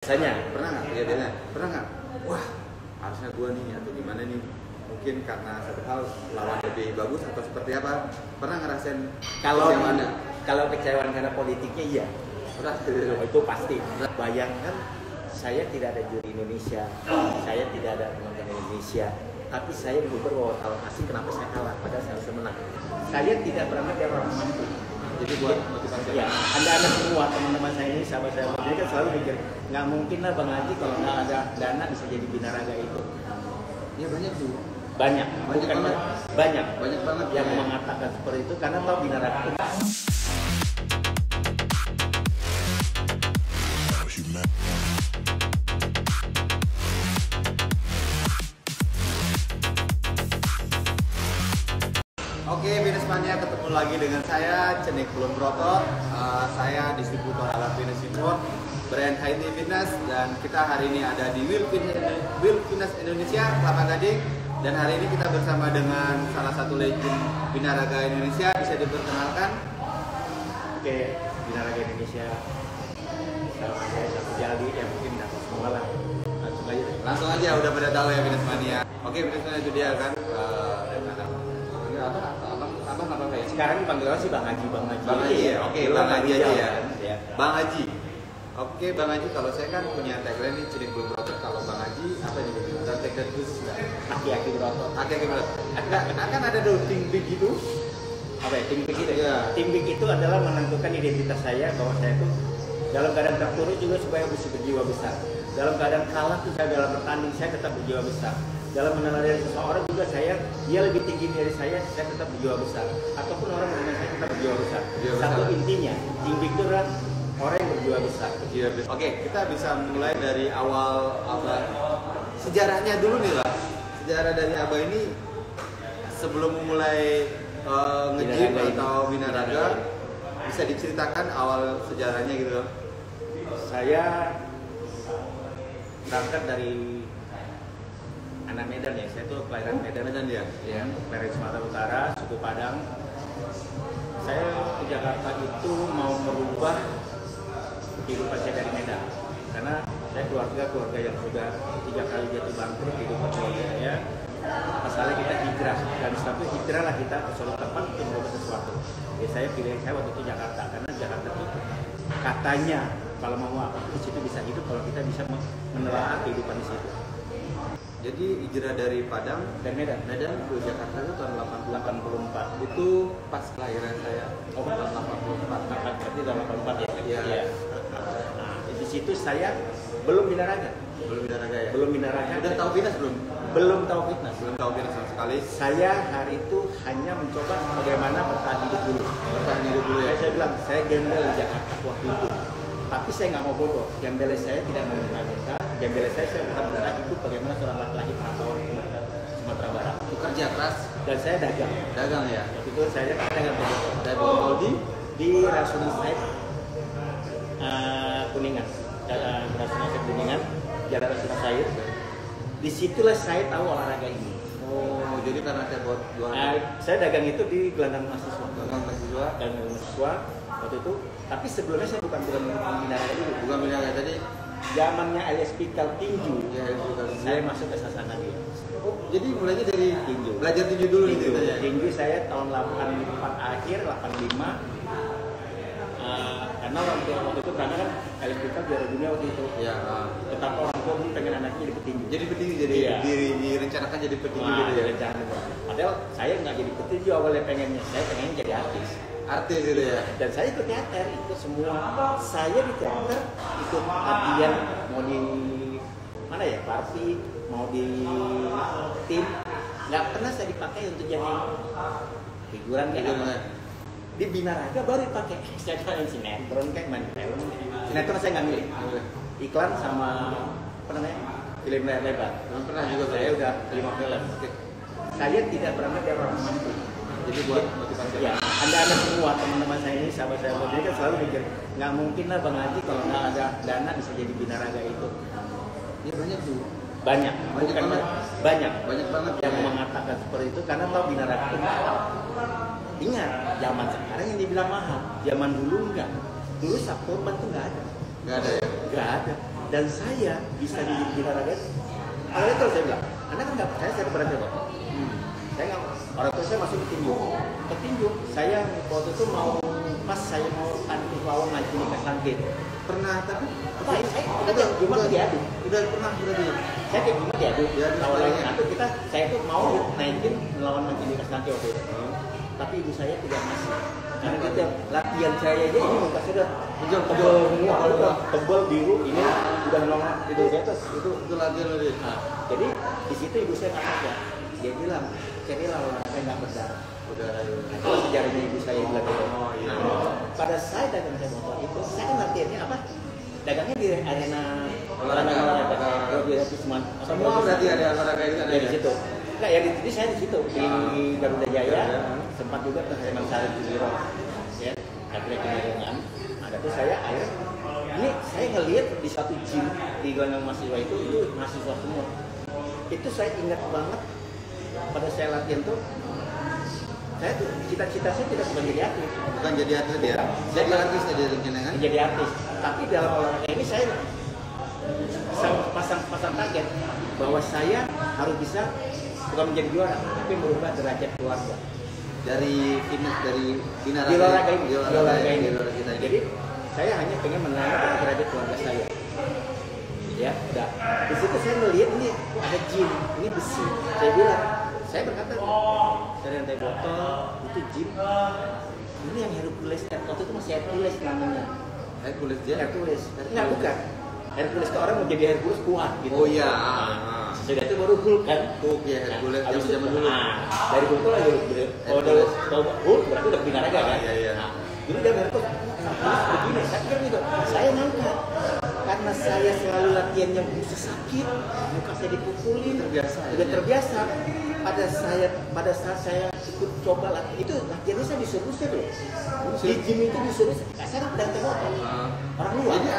Biasanya pernah nggak ya biasanya pernah nggak wah harusnya gua nih atau gimana nih, mungkin karena satu hal lawan lebih bagus atau seperti apa, pernah ngerasain kalau kecewaan karena politiknya iya, pernah itu pasti. Bayangkan saya tidak ada juri Indonesia, saya tidak ada penonton Indonesia, tapi saya diukur bahwa tahun asing kenapa saya kalah padahal saya harus menang. Saya tidak berangkat dari orang mampu. jadi buat motivasi Ya, anda semua teman-teman saya ini, sahabat saya, jadi kan selalu mikir, nggak mungkin lah Bang Haji kalau nggak ada dana bisa jadi binaraga itu. ya banyak tuh Banyak banget banyak yang ya. mengatakan seperti itu karena tahu binaraga itu. Oke, Fitness Mania, ketemu lagi dengan saya Cenik Belum Broto. Saya distributor alat fitness import brand HT Fitness, dan kita hari ini ada di Will Fitness Indonesia Kelapa Gading, dan hari ini kita bersama dengan salah satu legend binaraga Indonesia. Bisa diperkenalkan? Oke, binaraga Indonesia. Sama saya Satu Jaldi, yang mungkin dapat semua lah. Langsung aja, udah pada tahu ya Fitness Mania. Oke, Fitness Mania itu dia kan. Abang apa ya? Sekarang panggilnya sih Bang Haji. Bang Haji ya, oke, Bang Haji aja ya. Ya. Bang Haji. Oke, Bang Haji, kalau saya kan punya tagline nih, Cenik Belum Broto. Kalau Bang Haji apa nih? Ada tagline khusus nggak? Aki-aki Broto. Aki-aki Broto. Kan ada dong Think Big gitu. Apa ya? Tim Big itu? Iya. Tim Big itu adalah menentukan identitas saya bahwa saya itu dalam keadaan terpuruk juga supaya bisa berjiwa besar. Dalam keadaan kalah tuh saya dalam bertanding saya tetap berjiwa besar. Dalam mengenal dari seseorang juga dia lebih tinggi dari saya tetap berjiwa besar. Ataupun orang mengenal saya tetap berjiwa besar. Satu intinya, Tim Big itu adalah orang yang berjiwa besar. Oke, kita bisa mulai dari awal sejarahnya dulu nih lah. Sejarah dari Abah ini sebelum mulai nge-gym atau binaraga, bisa diceritakan awal sejarahnya gitu loh. Saya berangkat dari anak Medan ya, saya tuh kelahiran Medan ya. Ya, kelahiran Sumatera Utara, suku Padang. Saya ke Jakarta itu mau merubah kehidupan saya dari Medan, karena saya keluarga yang sudah 3 kali jatuh bangkrut kehidupan keluarganya. Masalah kita hijrah, dan satu hijrah lah kita ke suatu tempat untuk merubah sesuatu. Jadi saya pilih waktu itu Jakarta, karena Jakarta itu katanya kalau mau apa di situ bisa hidup kalau kita bisa menelaah kehidupan di situ. Jadi hijrah dari Padang Dan Medan ke Jakarta itu tahun 84. Itu pas kelahiran saya. Oh, tahun 84. Berarti tahun 84 ya? Iya. Nah, di situ saya belum binaraga. Belum binaraga ya? Belum binaraga. Udah tahu fitness belum? Belum tahu fitness. Belum tahu fitness sama sekali. Saya hari itu hanya mencoba bagaimana bertahan hidup dulu. Bertahan hidup dulu ya? Saya bilang, saya gembel di Jakarta waktu itu. Tapi saya nggak mau bodoh. Gembel saya tidak mau minta. Gembel saya tetap bertahan hidup bagaimana seorang laki-laki perantauan Sumatera Barat. Kerja keras. Dan saya dagang. Dagang ya? Waktu itu saya dagang motor. Dagang di Rasuna Said Kuningan. Rasuna Said Kuningan, Jalan Rasuna Said. Disitulah saya tahu olahraga ini. Oh, jadi karena saya buat jualan. Saya dagang itu di gelandang mahasiswa. Dagang mahasiswa waktu itu. Tapi sebelumnya saya bukan binaraga dulu. Bukan binaraga tadi. Zamannya Alias Pikal tinju. Ya, saya masuk ke Sasana dia. Oh, jadi mulainya dari tinju. Belajar tinju dulu nih tinju. ceritanya. Tinju saya tahun 84 akhir, 85. Karena waktu itu karena kan Alias Pikal juara dunia waktu itu. Ya. Tetapi orang tua pengen anaknya jadi petinju. Jadi petinju, jadi iya. direncanakan jadi petinju gitu ya. Padahal saya nggak jadi petinju awalnya pengennya, saya pengen jadi artis. Artis gitu ya. Dan saya ikut teater, ikut semua. Saya di teater ikut latihan, mau di mana ya, party, mau di tim. Nggak pernah saya dipakai untuk jadi figuran kayak gitu. Di binaraga baru dipakai. Saya main sinetron kayak main film. Sinetron saya nggak milih. Iklan sama apa namanya, film layar lebar. Belum pernah juga Saya udah 5 film. Saya tidak pernah dari orang mampu. Jadi buat motivasi. Ya, anda semua teman-teman saya ini, sahabat saya, jadi kan selalu mikir, nggak mungkin lah Bang Haji kalau nggak ada dana bisa jadi binaraga itu. Ya banyak tuh. Banyak banget yang mengatakan seperti itu karena tahu binaraga itu mahal. Ingat, zaman sekarang yang dibilang mahal, zaman dulu enggak. Dulu Sabtu tuh nggak ada. Nggak ada ya? Nggak ada. dan saya bisa di olahraga. Awalnya terus saya bilang, Anda kan nggak percaya saya kepada Bapak. Saya nggak, orang tua saya masuk ke tinju. Saya waktu itu pas saya mau tanding lawan lagi di Kasangkit. Pernah tapi Saya cuma diadu. Udah pernah berarti. Saya kayak gimana diadu. Awalnya Nanti saya tuh mau naikin melawan lagi di Kasangkit waktu itu. Tapi ibu saya tidak masih. Karena kita latihan saya aja ini muka sudah tebal semua, tebal biru ini udah lama itu di atas itu latihan tadi. Nah, jadi di situ ibu saya nggak ada. Dia bilang carilah olahraga nggak berdarah. Itu sejarahnya ibu saya bilang gitu. Pada saya dagang saya motor itu saya kan latihannya apa? Dagangnya di arena olahraga. Semua berarti ada olahraga itu ada di situ. Nah, ya di saya di situ di Garuda Jaya sempat juga ke Semen Sari Jiro, ya, akhirnya kemudian ada tuh saya akhirnya ini saya ngelihat di satu gym di Gondang mahasiswa itu mahasiswa semua. Itu saya ingat banget pada saya latihan tuh saya tuh cita-cita saya tidak bukan jadi atlet. Bukan jadi atlet ya? Jadi artis tadi rencananya. Jadi artis. Tapi dalam olahraga ini saya pasang target bahwa saya harus bisa bukan menjadi juara, tapi merubah derajat keluarga. Dari fitness, dari di olahraga ini. Kita. Jadi saya hanya pengen menaikkan derajat keluarga saya. Ya, udah. Di situ saya melihat ini ada gym, ini besi. Saya bilang, saya berkata dari lantai botol itu gym. Ini yang Hercules, waktu itu masih Hercules namanya. Hercules aja. Hercules. Enggak, bukan. Hercules ke orang mau jadi Hercules kuat gitu. Oh iya. Sudah itu baru Hulk kan? Hulk ya, Hercules zaman dulu. Dari Hulk itu lagi kalau Hulk berarti udah binaraga kan? Iya. Nah, dulu dia Hercules begini, saya pikir gitu. Saya ngangkat karena saya selalu latihannya bisa sakit, muka saya dipukulin, udah terbiasa. Pada saat saya ikut coba latihan itu latihannya saya disuruh loh. Di gym itu disuruh, saya kan datang orang luar. Jadi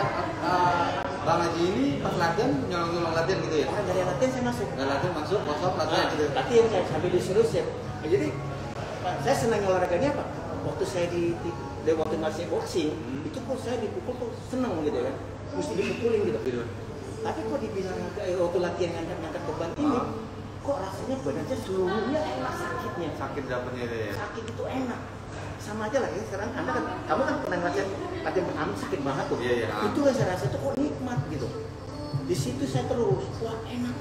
Bang Haji ini pas latihan nyolong latihan gitu ya? Orang dari latihan saya masuk. Dari latihan masuk, kosong latihan gitu. Latihan saya sampai disuruh saya. Jadi saya senang olahraganya apa? Waktu saya di waktu masih boxing, itu kok saya dipukul kok seneng gitu kan. Mesti dipukulin gitu. Tapi kok dibilang waktu latihan ngangkat beban ini, kok rasanya badan saya seluruhnya enak sakitnya. Sakit dapetnya itu ya? Sakit itu enak. Sama aja lah ya sekarang kamu kan pernah latihan pertama sakit banget tuh. Iya. Itu yang saya rasa tuh kok nikmat gitu. Di situ saya terus, wah enak.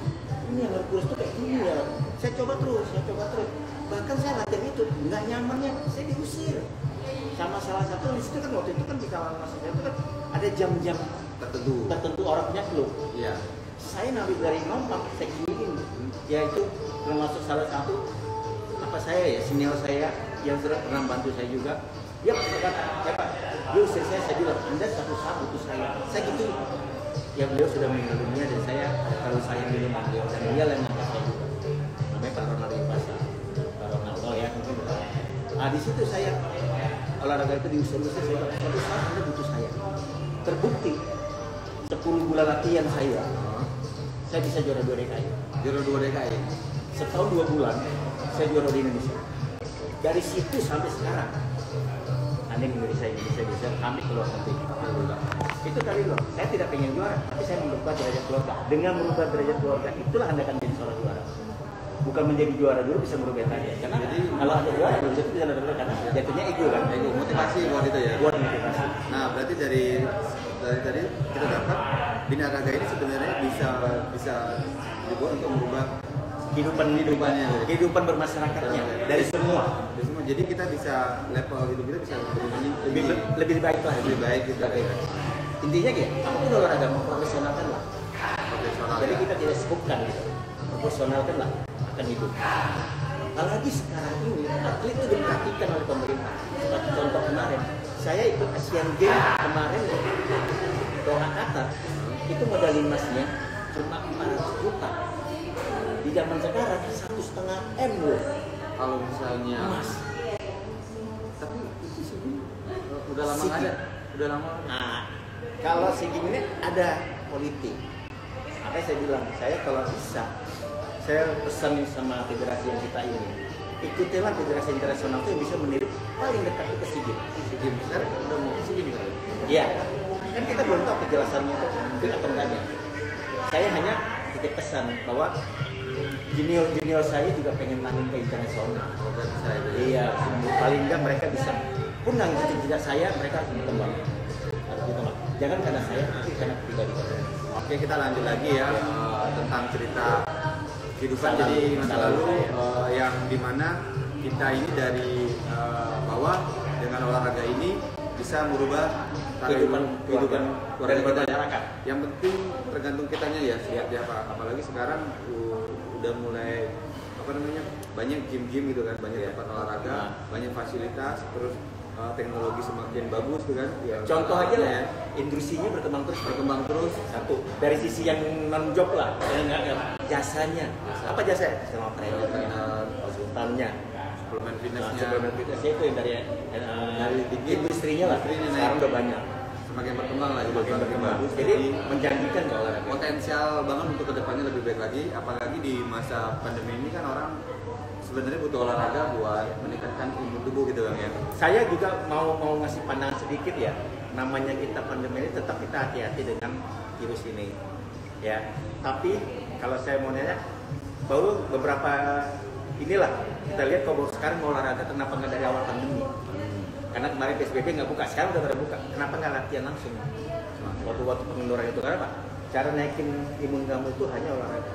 Ini yang Hercules tuh kayak gini ya. Saya coba terus. Bahkan saya latihan itu nggak nyamannya, saya diusir. Sama salah satu di situ kan waktu itu kan di kalangan mahasiswa itu kan ada jam-jam tertentu orang punya klub. Iya. Saya ngambil dari nompak, saya kiriin. Ya itu termasuk salah satu saya senior saya yang sudah pernah bantu saya juga. Dia berkata, ya Pak, dia usir saya bilang, Anda satu saat butuh saya gitu. Ya beliau sudah meninggal dunia dan saya kalau saya minum beliau dan dia yang ngangkat saya juga. Namanya Pak Ronaldo Ipasa, Pak Ronaldo ya mungkin. Nah di situ saya olahraga itu diusir-usir saya bilang, satu saat Anda butuh saya. Terbukti 10 bulan latihan saya bisa juara 2 DKI. Juara 2 DKI. Setahun 2 bulan saya juara di Indonesia. Dari situ sampai sekarang tanding Indonesia bisa kami keluar nanti. Itu tadi loh. Saya tidak pengen juara, tapi saya merubah derajat keluarga. Dengan merubah derajat keluarga, itulah Anda akan menjadi seorang juara. Bukan menjadi juara dulu bisa merubah derajat. Karena jadi, kalau ada juara dulu itu bisa merubah karena jatuhnya ego kan. Ego, motivasi buat itu ya. Buat motivasi. Nah berarti dari tadi kita dapat binaraga ini sebenarnya bisa dibuat untuk merubah kehidupan bermasyarakatnya dari semua. Jadi kita bisa level hidup kita bisa lebih baik lah, lebih baik gitu. Intinya gitu, apapun olahraga memprofesionalkan lah. Jadi kita tidak sebutkan gitu, profesionalkan lah akan hidup. Apalagi sekarang ini atlet itu diperhatikan oleh pemerintah. Seperti contoh kemarin, saya ikut Asian Games kemarin Doha Qatar, itu modal emasnya cuma 400 juta. Di zaman sekarang 1,5 M loh. Kalau misalnya emas. Tapi itu sih udah lama ada. Nah, kalau SEA Games ini ada politik. Makanya saya bilang, saya kalau bisa, saya pesan sama federasi yang kita ini, ikutilah federasi internasional itu yang bisa meniru paling dekat itu SEA Games. Sekarang udah mau ke SEA Games. Iya. Kan kita belum tahu kejelasannya itu fit atau enggaknya. Saya hanya titip pesan bahwa junior saya juga pengen tanding ke internasional. Iya, paling enggak mereka bisa pun nggak ngikutin tidak saya, mereka harus berkembang. Harus berkembang. Jangan karena saya, tapi karena pribadi. Oke, kita lanjut lagi ya tentang cerita kehidupan jadi masa lalu yang dimana kita ini dari bawah dengan olahraga ini bisa merubah kehidupan keluarga masyarakat. Yang penting tergantung kitanya ya siap apa. Apalagi sekarang udah mulai banyak gym gitu kan, banyak tempat olahraga, banyak fasilitas, terus teknologi semakin bagus tuh kan. Ya, contoh aja lah ya, industrinya berkembang terus. Satu dari sisi yang non job lah, jasanya. Apa jasanya? Sama trainer, konsultannya, suplemen fitnessnya itu yang dari industrinya lah. Sekarang udah banyak. Semakin berkembang lah, semakin bagus. Jadi menjanjikan kalau potensial banget untuk kedepannya lebih baik lagi. Apalagi di masa pandemi ini kan orang sebenarnya butuh olahraga buat meningkatkan imun tubuh gitu Bang ya. Saya juga mau ngasih pandangan sedikit ya. Namanya kita pandemi ini tetap kita hati-hati dengan virus ini. Ya. Tapi kalau saya mau nanya, baru beberapa inilah kita lihat kalau sekarang mau olahraga kenapa nggak dari awal pandemi? Karena kemarin PSBB nggak buka, sekarang udah pada buka. Kenapa nggak latihan langsung? Waktu pengendoran itu karena apa? Cara naikin imun kamu itu hanya olahraga.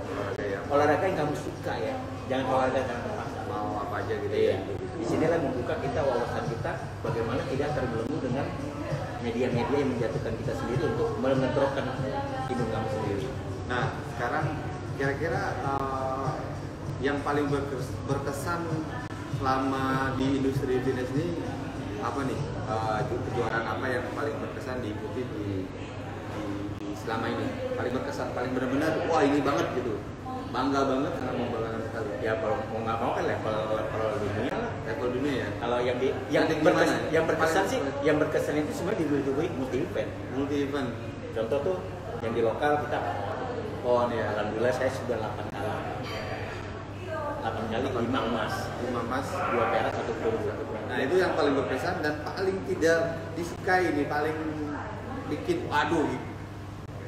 Olahraga yang kamu suka ya. Jangan olahraga yang terpaksa. Mau apa aja gitu ya. ya. Di sinilah membuka kita wawasan kita bagaimana tidak terbelenggu dengan media-media yang menjatuhkan kita sendiri untuk menentukan imun kamu sendiri. Nah, sekarang kira-kira yang paling berkesan selama di industri fitness ini apa nih? Kejuaraan apa yang paling berkesan diikuti di selama ini? Paling berkesan, paling benar-benar wah ini banget gitu. Bangga banget karena membanggakan sekali. Ya kalau mau nggak mau kan level dunia lah. Level dunia ya. Kalau yang berkesan sih, yang berkesan itu sebenarnya di multi event. Multi event. Contoh tuh yang di lokal kita PON ya. Alhamdulillah saya sudah 8 kali. 8 kali 5 emas, 2 perak, 1 perunggu. Nah itu yang paling berkesan dan paling tidak disukai nih, paling bikin waduh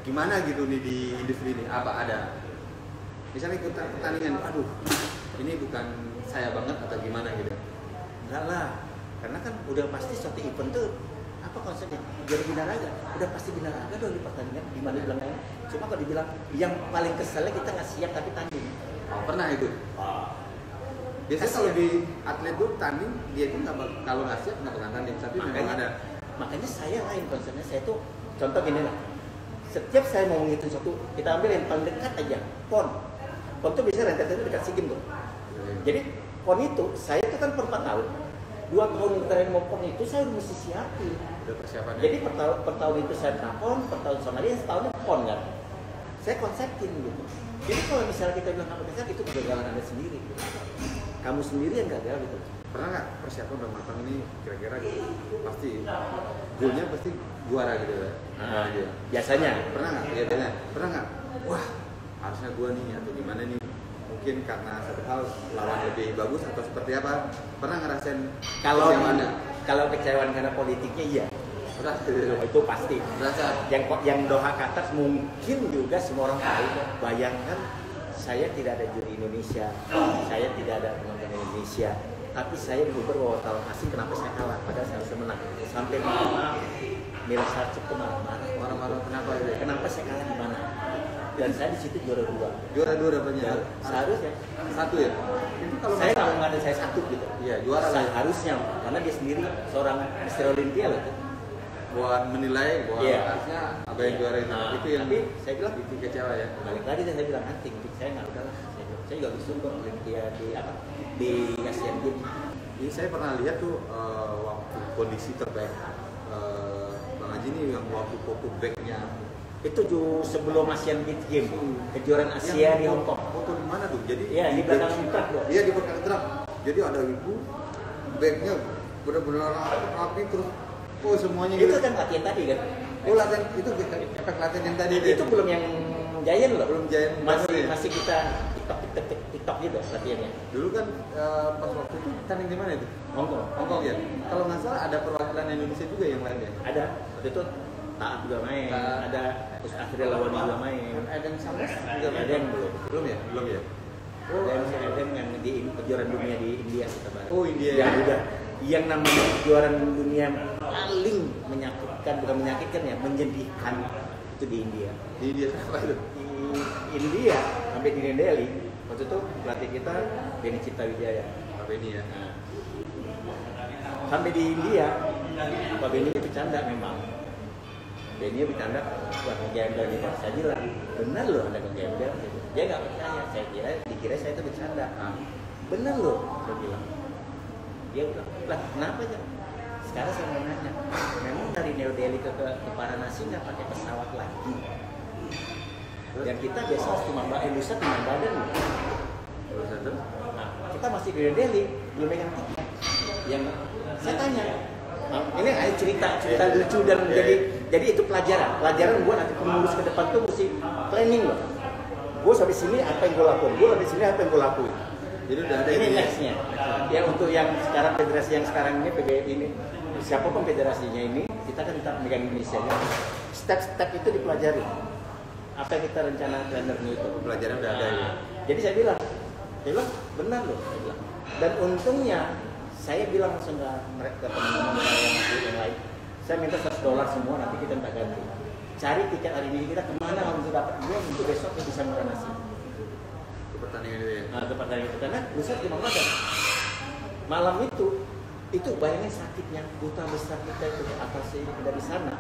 gimana gitu nih di industri ini. Apa ada? Misalnya ikut pertandingan, aduh ini bukan saya banget atau gimana gitu? Enggak lah, karena kan udah pasti suatu event tuh apa konsepnya? Jadi binaraga, udah pasti binaraga dong di pertandingan. Gimana bilangnya? Cuma kalau dibilang yang paling keselnya kita nggak siap tapi tanding. Oh pernah itu? Biasanya kalau di atlet itu tanding dia itu nggak kalau nggak siap nggak pernah tanding, tapi memang ada. Makanya saya lain konsepnya, saya tuh contoh gini lah. Setiap saya mau ngitung satu, kita ambil yang paling dekat aja, PON. PON itu biasanya rentetannya dekat SEA Games tuh. Jadi PON itu saya itu kan per 4 tahun. 2 tahun terakhir mau PON itu saya mesti siapin. Persiapannya. Jadi per tahun itu saya pernah PON, per tahun sama dia setahunnya PON kan. Saya konsepin gitu. Jadi kalau misalnya kita bilang apa besar itu kegagalan Anda sendiri. Gitu. Kamu sendiri yang gagal gitu. Pernah nggak persiapan udah matang ini kira-kira gitu? Pasti goalnya pasti juara gitu ya. Biasanya. Pernah nggak? Biasanya. Pernah nggak? Wah harusnya gua nih atau gimana nih? Mungkin karena satu hal lawan lebih bagus atau seperti apa? Pernah ngerasain kalau kecewaan karena politiknya iya. Itu pasti. Berasa. Yang Doha Qatar mungkin juga semua orang tahu. Bayangkan saya tidak ada juri Indonesia, saya tidak ada penonton Indonesia, tapi saya diuber wartawan asing. Kenapa saya kalah? Padahal saya harus menang. Sampai marah-marah, Mira Sarcip itu marah-marah. Kenapa saya kalah di mana? Dan saya di situ juara 2. Juara 2 dapatnya. Seharusnya 1 ya. Itu kalau saya nggak ada saya 1 gitu. Iya juara lah. Seharusnya karena dia sendiri seorang Mister Olympia loh. Buat menilai bahwa harusnya apa yang juara itu yang tapi saya bilang bikin kecewa ya. Balik lagi saya bilang nanti saya nggak udah lah. Saya juga bisa kok Olympia di Asian Games. Ini saya pernah lihat tuh waktu kondisi terbaik Bang Haji nih yang waktu foto backnya itu sebelum Asian Games, kejuaraan Asia di Hong Kong. Foto di mana tuh? Jadi di belakang truk loh. Iya di belakang truk. Jadi ada ibu backnya benar-benar rapi terus. Oh semuanya itu kan latihan tadi kan? Oh latihan itu efek latihan yang tadi itu belum yang Giant loh. Belum Giant. Masih kita TikTok gitu latihannya. Dulu kan pas waktu itu tanding di mana itu? Hong Kong ya. Kalau nggak salah ada perwakilan Indonesia juga yang lain ya. Ada. Waktu itu Taat juga main, Taat. ada Akhirnya Lawan juga main. Eden Sanders juga Ada yang belum. belum ya? Belum ya? Ada yang di kejuaraan dunia di India kita bahas. Oh, India. Yang udah yang namanya kejuaraan dunia paling menyakitkan, bukan menyakitkan ya, menyedihkan itu di India. Di India apa itu? Di India sampai di New Delhi waktu itu pelatih kita Benny Cipta Wijaya. Apa ini ya? Nah, sampai di India Pak Benny bercanda memang. Benny bercanda buat gembel gitu. Saya bilang benar loh ada gembel. Dia nggak percaya. Dikira saya itu bercanda. Benar loh, saya bilang. Dia bilang, lah kenapa ya? Sekarang saya mau nanya, memang dari New Delhi ke Varanasi nggak pakai pesawat lagi? Dan kita biasa cuma lusa cuma badan loh. Nah, kita masih di New Delhi belum megang tiket. Yang saya tanya, nah, ini ada cerita lucu dan jadi itu pelajaran buat nanti pengurus ke depan tuh mesti planning loh. Gue sampai sini apa yang gue lakuin, gue sampai sini apa yang gue lakuin. Jadi udah ada Ini nextnya. Ya untuk yang sekarang federasi yang sekarang ini PBI ini siapapun federasinya ini kita kan tetap megang Indonesia ya. Step-step itu dipelajari. Apa yang kita rencanakan itu pelajaran udah ada ya. Jadi saya bilang benar loh. Saya bilang. Dan untungnya saya bilang langsung ke mereka teman-teman yang lain. Saya minta $100 semua nanti kita minta ganti. Cari tiket hari ini kita kemana untuk dapat uang untuk besok kita bisa Varanasi. Pertandingan itu ya. Nah, ke pertandingan itu karena lusa cuma malam itu bayangin sakitnya duta besar kita itu atas ini dari sana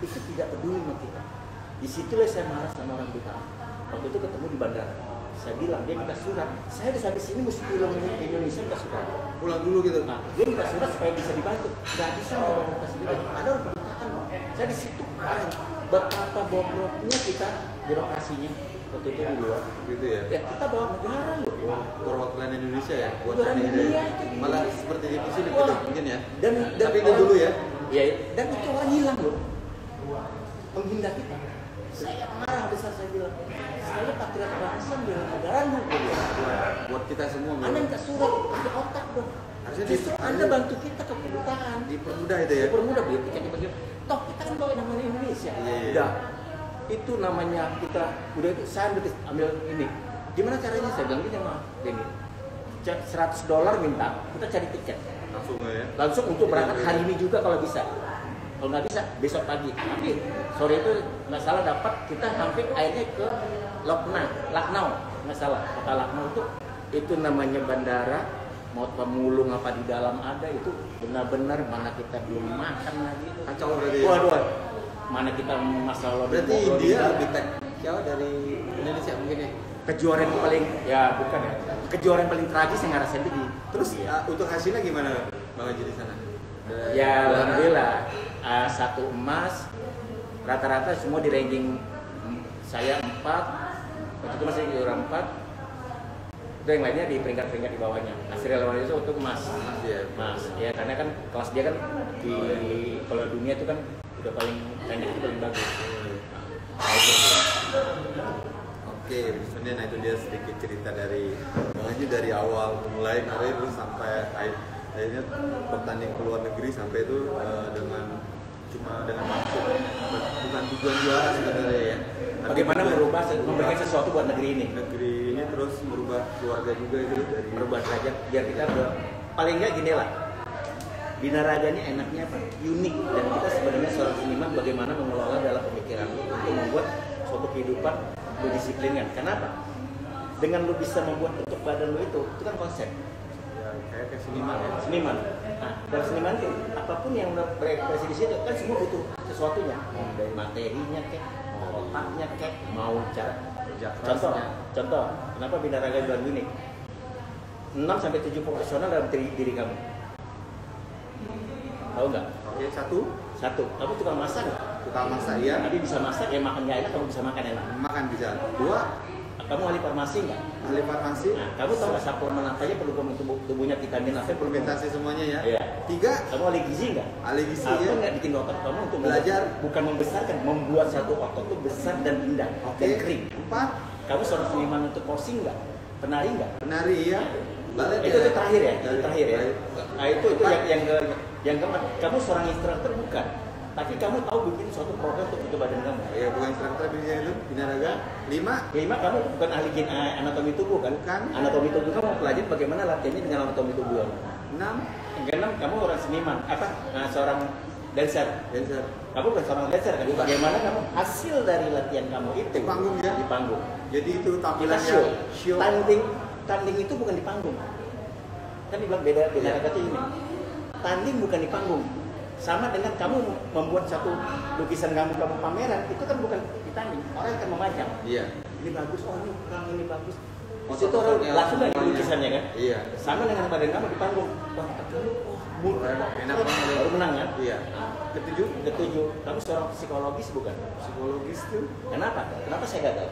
itu tidak peduli sama kita. Disitulah saya marah sama orang duta. Waktu itu ketemu di bandara. Saya bilang dia minta surat. Saya udah sampai sini mesti pulang ke Indonesia minta surat. Pulang dulu gitu. Nah, dia minta surat supaya bisa dibantu. Gak bisa orang kasih surat. Ada orang pernikahan. Saya di situ betapa bobroknya kita birokrasinya. Waktu itu di luar. Gitu ya. Ya kita bawa negara loh. Perwakilan Indonesia ya buat Juara ini dunia ya. itu. Malah seperti di sini Wah. gitu mungkin ya. Dan Tapi itu dulu ya. Ya, dan itu orang hilang loh. Menghindar kita. Saya marah besar saya bilang. Saya patriot bangsa dengan negara lu. Buat kita semua. Anda minta surat pakai otak dong. Harusnya Justru Anda bantu kita ke kedutaan. dipermudah itu ya. Dipermudah beli tiketnya bagaimana. Toh kita kan bawa namanya Indonesia. Iya. Udah. Itu namanya kita udah saya ambil ini. Gimana caranya saya bilang gini sama Denny. $100 minta, kita cari tiket. Langsung ya. Langsung untuk berangkat hari ini juga kalau bisa. Kalau nggak bisa besok pagi. Tapi sore itu nggak salah dapat kita sampai akhirnya ke Lucknow nggak salah. Kota Lucknow itu namanya bandara. Mau pemulung apa di dalam ada itu benar-benar mana kita belum makan lagi. Kacau berarti. Waduh. Mana kita masalah Berarti India lebih jauh dari Indonesia mungkin ya. kejuaraan yang paling ya bukan ya. Kejuaraan paling tragis yang ngerasain itu di Terus India. untuk hasilnya gimana Bang Haji di sana? Ya alhamdulillah 1 emas rata-rata semua di ranking saya 4 waktu itu masih juara 4 itu yang lainnya di peringkat-peringkat di bawahnya. Hasil lawan itu untuk emas ya karena kan kelas dia kan di kalau dunia itu kan udah paling ranking itu paling bagus. Nah, itu. Oke, sebenarnya itu dia sedikit cerita dari Bang Haji dari awal mulai karir terus sampai akhirnya bertanding ke luar negeri sampai itu dengan maksud bukan tujuan juara sebenarnya ya. Bagaimana memberikan sesuatu buat negeri ini? Negeri ini terus merubah keluarga juga itu dari Merubah derajat biar kita paling nggak gini lah. Binaraga ini enaknya apa? Unik dan kita sebenarnya seorang seniman bagaimana mengelola dalam pemikiran lu untuk membuat suatu kehidupan berdisiplinkan. Kenapa? Dengan lu bisa membuat bentuk badan lu itu kan konsep. ya, kayak seniman ya. Seniman. Nah, dan seniman itu apapun yang berekspresi di situ kan semua butuh sesuatunya. Mau dari materinya kek, mau otaknya kek, mau cara. Contoh, kenapa Binaraga bilang gini? 6-7 profesional dalam diri kamu. Tahu nggak? Oke, Satu, kamu tukang masak nggak? tukang masak ya. Tadi bisa masak, ya makan nggak enak, kamu bisa makan enak. Makan bisa. 2, Kamu ahli farmasi nggak? ahli farmasi. Nah, kamu tahu nggak suplemen apa aja perlu kamu tubuhnya vitamin apa? Fermentasi semuanya ya. Iya. 3, Kamu ahli gizi nggak? ahli gizi Apa ya. nggak bikin otot kamu untuk Belajar. bukan membesarkan, membuat satu otot itu besar dan indah Oke. dan kering. 4, Kamu seorang seniman untuk posing nggak? Penari nggak? penari ya. Balet Itu ya. terakhir ya, itu terakhir ya. Balet. Nah itu yang keempat. Kamu seorang instruktur bukan? tapi kamu tahu bikin suatu program untuk bentuk badan kamu. Ya bukan instruktur bisnisnya itu binaraga 5. 5 kamu bukan ahli anatomi tubuh kan? Bukan. Anatomi tubuh kamu pelajari bagaimana latihannya dengan anatomi tubuh kamu. 6 Yang 6 kamu orang seniman, seorang dancer. Kamu bukan seorang dancer kan? Bukan. Bagaimana kamu hasil dari latihan kamu itu Di panggung ya? Di panggung. Jadi itu Kita tampilan show. Tanding itu bukan di panggung. Kan dibilang beda kata ini. Tanding bukan di panggung. Sama dengan kamu membuat satu lukisan kamu pameran, itu kan bukan di tanding. Orang akan memajang. Iya. Ini bagus, oh ini kurang, ini bagus. Oh, Itu orang fotonya langsung dari semuanya. lukisannya kan? Iya. Sama dengan badan kamu di panggung. Wah, Enak banget. baru menang kan? Iya. Ketujuh, kamu seorang psikologis bukan? Psikologis tuh. Kenapa? Kenapa saya gagal?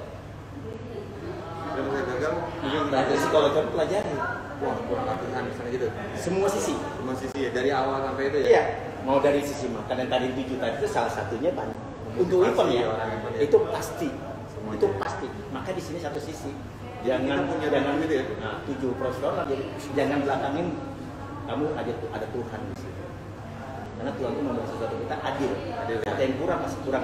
Kenapa saya gagal? Mungkin Dari psikologi kamu pelajari wah, kurang latihan misalnya gitu. semua sisi. Semua sisi ya, dari awal sampai itu ya. Iya, mau dari sisi makan yang tadi 7 tadi itu salah satunya banyak. Untuk Motivasi event ya, orang event ya. itu pasti. Semuanya. Itu pasti. Maka di sini satu sisi. Jadi kita punya jangan gitu ya? Nah, 7 profesional jadi jangan belakangin kamu ada Tuhan di sini. Karena Tuhan itu memberi sesuatu kita adil. Adil, ya. Ada yang kurang kasih Tuhan.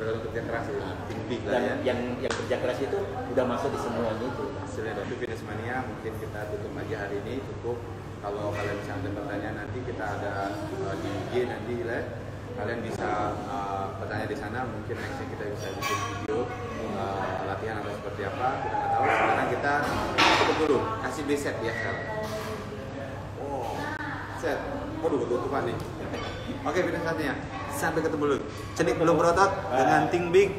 Tergantung kerja keras ya, tinggi lah Dan ya. yang kerja keras itu udah masuk di semuanya itu. Hasilnya dari Fitness Mania mungkin kita tutup aja hari ini cukup. Kalau kalian bisa ada pertanyaan nanti kita ada di IG nanti lah. Kalian bisa bertanya di sana. Mungkin nextnya kita bisa bikin video latihan atau seperti apa. Kita nggak tahu. Sekarang kita tutup dulu. Kasih bicep ya sekarang. Oh, set. Waduh, ketutupan nih. Oke, Fitness Mania. Sampai ketemu dulu. Cenik belum berotot dengan Think Big.